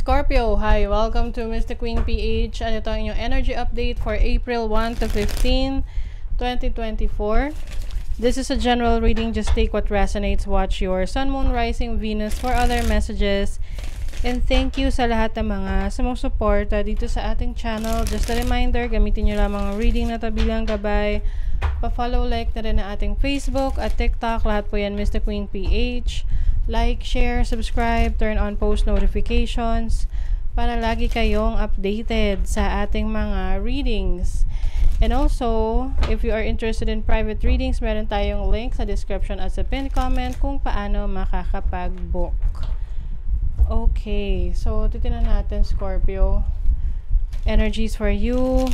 Scorpio, hi! Welcome to Mr. Queen PH. Ano ito ang inyong energy update for April 1 to 15, 2024. This is a general reading. Just take what resonates. Watch your Sun, Moon, Rising, Venus for other messages. And thank you sa lahat ng mga sumusuporta dito sa ating channel. Just a reminder, gamitin nyo lamang ang reading na ito bilang gabay. Pa-follow, like na rin ang ating Facebook at TikTok. Lahat po yan Mr. Queen PH. Like, share, subscribe, turn on post notifications para lagi kayong updated sa ating mga readings. And also, if you are interested in private readings, meron tayong link sa description at sa pinned comment kung paano makakapag-book. Okay, so titingnan natin Scorpio. Energies for you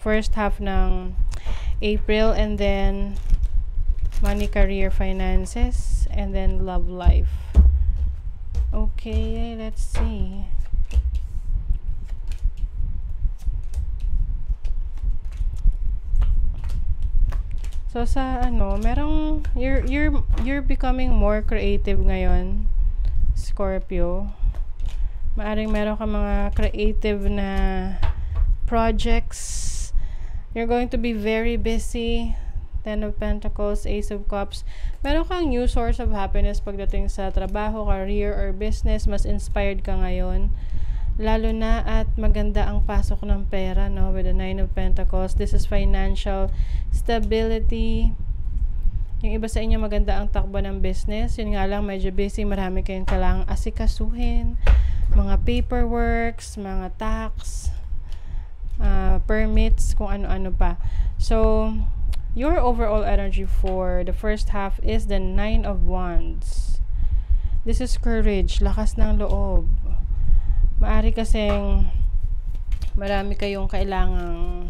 first half ng April, and then money, career, finances, and then love life. Okay, let's see. So sa merong you're becoming more creative ngayon, Scorpio. Maaring meron ka mga creative na projects. You're going to be very busy. Ten of Pentacles, Ace of Cups. Meron kang new source of happiness pagdating sa trabaho, career, or business. Mas inspired ka ngayon. Lalo na at maganda ang pasok ng pera, no? With the Nine of Pentacles. This is financial stability. Yung iba sa inyo maganda ang takbo ng business. Yun nga lang, medyo busy. Marami kayong kailangang asikasuhin. Mga paperworks, mga tax, permits, kung ano-ano pa. So, your overall energy for the first half is the Nine of Wands. This is courage, lakas ng loob. Maari kasing marami kayong kailangang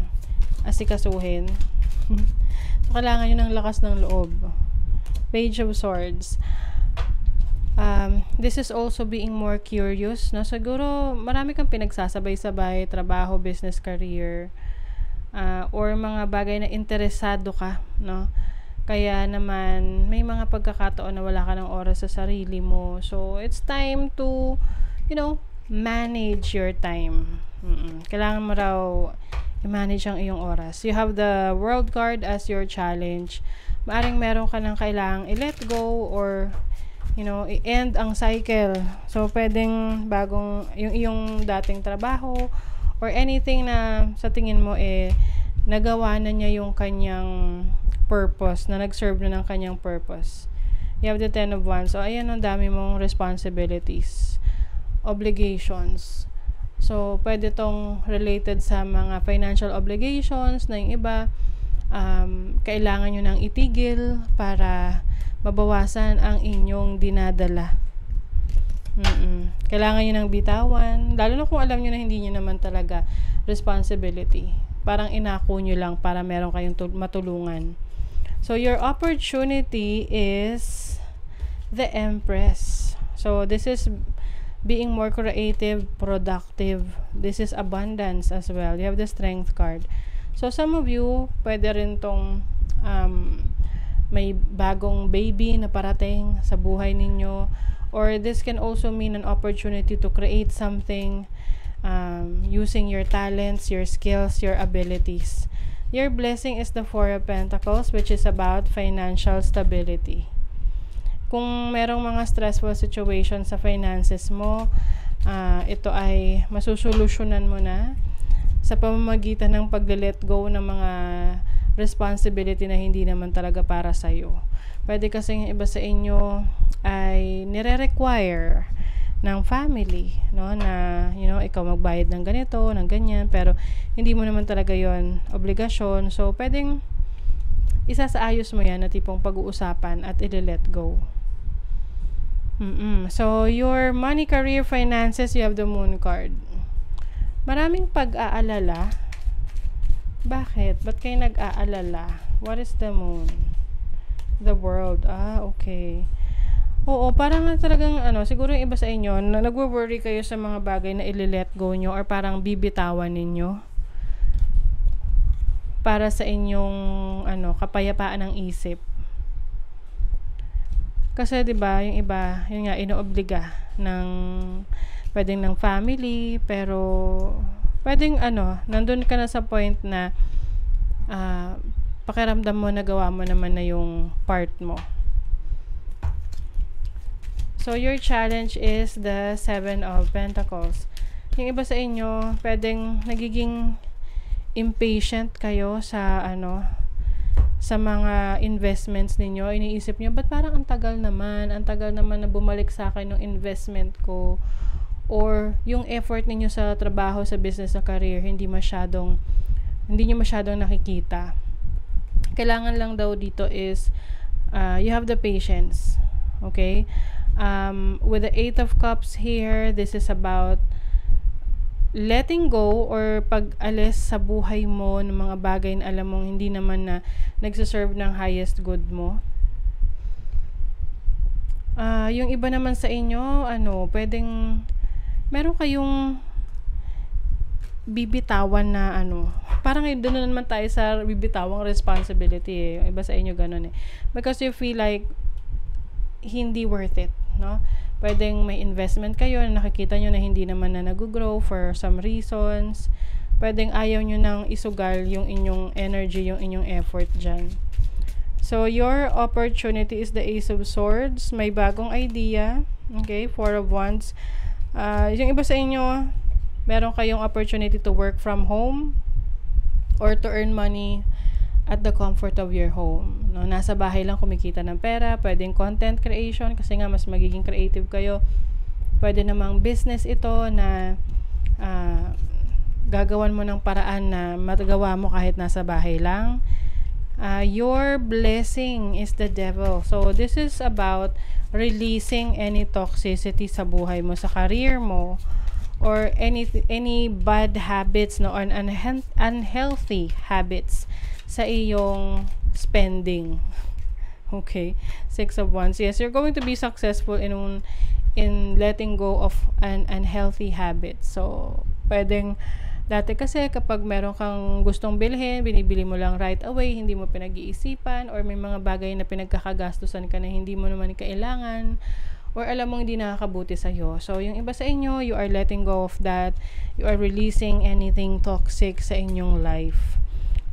asikasuhin. So, kailangan nyo ng lakas ng loob. Page of Swords. This is also being more curious. No? Siguro, marami kang pinagsasabay-sabay, trabaho, business, career. Or mga bagay na interesado ka, no? Kaya naman may mga pagkakataon na wala ka ng oras sa sarili mo. So it's time to, manage your time. Kailangan mo raw i-manage ang iyong oras. You have the World card as your challenge. Maaring meron ka ng kailangang i-let go or i-end ang cycle. So pwedeng bagong yung iyong dating trabaho or anything na sa tingin mo nagawa na niya yung kanyang purpose, na nag-serve na ng kanyang purpose. You have the Ten of Wands. So, ayan, ang dami mong responsibilities, obligations. So, pwede tong related sa mga financial obligations na yung iba, kailangan nyo nang itigil para mabawasan ang inyong dinadala. Kailangan nyo ng bitawan, lalo na kung alam nyo na hindi nyo naman talaga responsibility. Parang inako nyo lang para meron kayong matulungan. So, your opportunity is the Empress. So, this is being more creative, productive. This is abundance as well. You have the Strength card. So, some of you, pwede rin tong may bagong baby na parating sa buhay ninyo. Or this can also mean an opportunity to create something using your talents, your skills, your abilities. Your blessing is the Four of Pentacles, which is about financial stability. Kung merong mga stressful situation sa finances mo, ito ay masusolusyonan mo na sa pamamagitan ng pag-let go ng mga responsibility na hindi naman talaga para sa'yo. Pwede kasing iba sa inyo ay nire-require ng family, no, na ikaw magbayad ng ganito, ng ganyan, pero hindi mo naman talaga yon obligasyon. So pwedeng isasaayos mo yan na tipong pag-uusapan at i-let go. So your money, career, finances, you have the Moon card. Maraming pag-aalala. Bakit? Ba't kayo nag-aalala? What is the Moon? The World. Okay. Oo, parang talagang siguro yung iba sa inyo, na nagwo-worry kayo sa mga bagay na i-let go nyo or parang bibitawan ninyo para sa inyong kapayapaan ng isip. Kasi 'di ba, yung iba, yun nga inoobliga ng pwedeng ng family, pero pwedeng nandun ka na sa point na pakiramdam mo nagawa mo naman na yung part mo. So, your challenge is the 7 of Pentacles. Yung iba sa inyo, pwedeng nagiging impatient kayo sa sa mga investments ninyo. Iniisip nyo, ba't parang ang tagal naman na bumalik sa akin yung investment ko, or yung effort ninyo sa trabaho, sa business, sa career, hindi nyo masyadong nakikita. Kailangan lang daw dito is you have the patience. Okay? With the 8 of Cups here, this is about letting go or pag-alis sa buhay mo ng mga bagay na alam mong hindi naman na nagsaserve ng highest good mo. Yung iba naman sa inyo, pwedeng meron kayong bibitawan na parang doon na naman tayo sa bibitawang responsibility Yung iba sa inyo ganun because you feel like hindi worth it, no? Pwedeng may investment kayo na nakikita nyo na hindi naman na nag-grow for some reasons. Pwedeng ayaw nyo nang isugal yung inyong energy, yung inyong effort dyan. So, your opportunity is the Ace of Swords. May bagong idea. Okay, 4 of Wands. Yung iba sa inyo, meron kayong opportunity to work from home or to earn money at the comfort of your home. No, nasa bahay lang kumikita ng pera, pwedeng content creation kasi nga mas magiging creative kayo. Pwede namang business ito na gagawan mo ng paraan na matagawa mo kahit nasa bahay lang. Your blessing is the Devil. So this is about releasing any toxicity sa buhay mo, sa career mo, or any bad habits or unhealthy habits sa iyong spending. Okay, 6 of Wands. Yes, you're going to be successful in letting go of an unhealthy habit. So, pwedeng dati kasi kapag meron kang gustong bilhin, binibili mo lang right away, hindi mo pinag-iisipan, or may mga bagay na pinagkakagastusan ka na hindi mo naman kailangan, or alam mong hindi nakakabuti sa'yo. So, yung iba sa inyo, you are letting go of that. You are releasing anything toxic sa inyong life,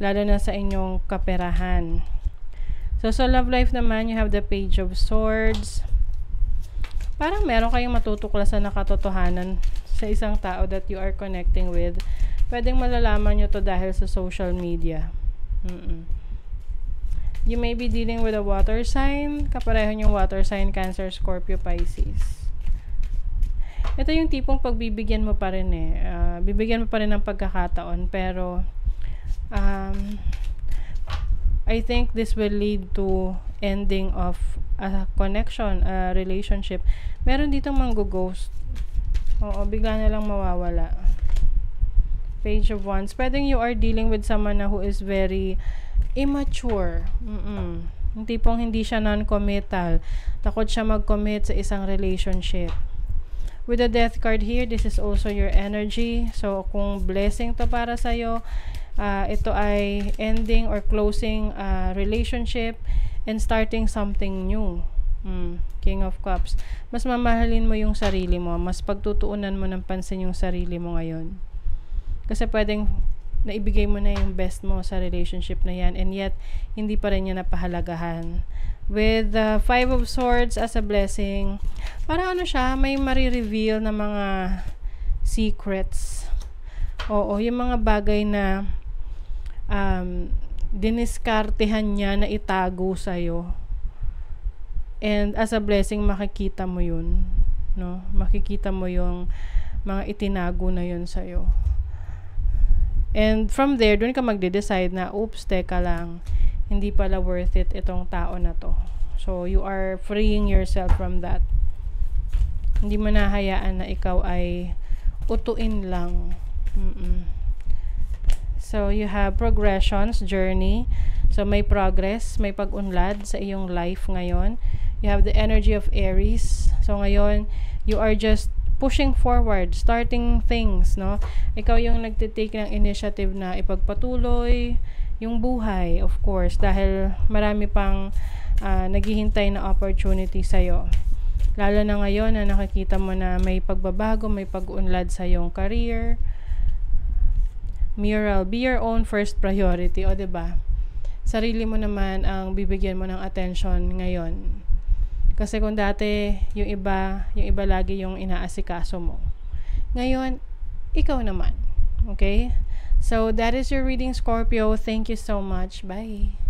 lalo na sa inyong kaperahan. So, sa love life naman, you have the Page of Swords. Parang meron kayong matutuklasan na katotohanan sa isang tao that you are connecting with. Pwedeng malalaman nyo to dahil sa social media. You may be dealing with a water sign. Kapareho yung water sign, Cancer, Scorpio, Pisces. Ito yung tipong pagbibigyan mo pa rin bibigyan mo pa rin ng pagkakataon, pero I think this will lead to ending of a connection, a relationship. Meron ditong manggo-ghost. Oo, bigla na lang mawawala. Page of Wands. Pwedeng you are dealing with someone who is very immature. Yung tipong hindi siya non-committal. Takot siya mag-commit sa isang relationship. With the Death card here, this is also your energy. So, kung blessing to para sa'yo, ito ay ending or closing a relationship and starting something new. King of Cups. Mas mamahalin mo yung sarili mo. Mas pagtutuunan mo ng pansin yung sarili mo ngayon. Kasi pwedeng naibigay mo na yung best mo sa relationship na yan, and yet hindi pa rin niya napahalagahan. With the 5 of Swords as a blessing, parang siya, may marireveal na mga secrets. Oo, yung mga bagay na diniskartehan niya na itago sa'yo. And as a blessing, makikita mo yun. No? Makikita mo yung mga itinago na yun sa'yo. And from there, dun ka magde-decide na, oops, teka lang, hindi pala worth it itong tao na to. So, you are freeing yourself from that. Hindi mo nahayaan na ikaw ay utuin lang. So, you have progressions, journey. So, may progress, may pag-unlad sa iyong life ngayon. You have the energy of Aries. So, ngayon, you are just pushing forward, starting things, no? Ikaw yung nagtitake ng initiative na ipagpatuloy yung buhay, of course, dahil marami pang naghihintay na opportunity sa'yo. Lalo na ngayon na nakikita mo na may pagbabago, may pag-unlad sa iyong career. Mural, be your own first priority. O, diba? Sarili mo naman ang bibigyan mo ng attention ngayon. Kasi kung dati, yung iba lagi yung inaasikaso mo. Ngayon, ikaw naman. Okay? So, that is your reading, Scorpio. Thank you so much. Bye.